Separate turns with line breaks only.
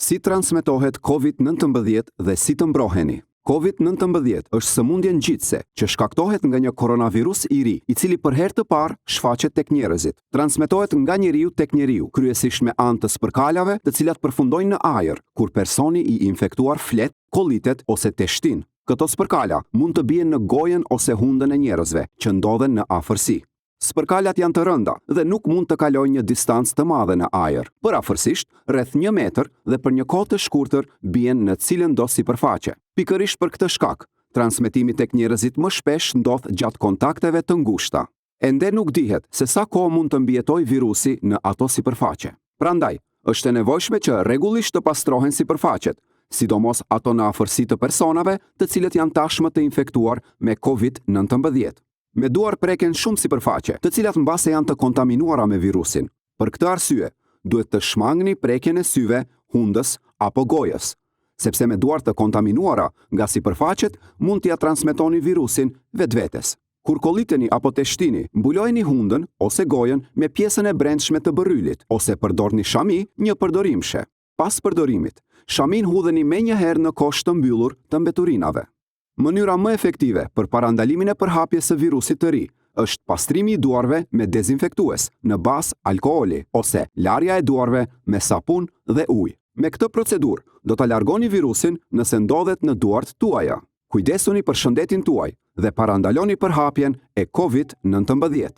Si transmetohet COVID-19 dhe si të mbroheni? COVID-19 është sëmundje ngjitse që shkaktohet nga një koronavirus i ri, i cili për herë të parë shfaqet tek njerëzit. Transmetohet nga njeriu tek njeriu, kryesisht me anë të spërkalave, të cilat përfundojnë në ajër, kur personi i infektuar flet, kollitet ose teshtin. Këto spërkala mund të bien në gojën ose hundën e njerëzve që ndodhen në afërsi. Spërkalat janë të rënda dhe nuk mund të kalojnë një distancë të madhe në ajër. Përafërsisht, rreth 1 metër dhe për një kohë të shkurtër bien në cilën do sipërfaqe. Pikërisht për këtë shkak, transmetimi tek njerëzit më shpesh ndodh gjatë kontakteve të ngushta. Ende nuk dihet se sa kohë mund të mbijetojë virusi në ato sipërfaqe. Prandaj, është e nevojshme që rregullisht të pastrohen sipërfaqet, sidomos ato në afërsi të personave të cilët janë tashmë të infektuar me COVID-19. Me duar preken shumë sipërfaqe, të cilat mbase janë të kontaminuara me virusin. Për këtë arsye, duhet të shmangni prekjen e syve, hundës apo gojës, sepse me duar të kontaminuara nga sipërfaqet mund t'ia transmetoni virusin vetvetes. Kur kolliteni apo teshtini, mbulojeni hundën ose gojën me pjesën e brendshme të bërrylit, ose përdorni shami, një përdorimshe. Pas përdorimit, shamin hudheni menjëherë në kosh të mbyllur të mbeturinave. Mënyra më efektive për parandalimin e përhapjes së virusit të ri është pastrimi i duarve me dezinfektues në bazë alkooli ose larja e duarve me sapun dhe ujë. Me këtë procedurë do ta largoni virusin nëse ndodhet në duart tuaja. Kujdesuni për shëndetin tuaj dhe parandaloni përhapjen e COVID-19.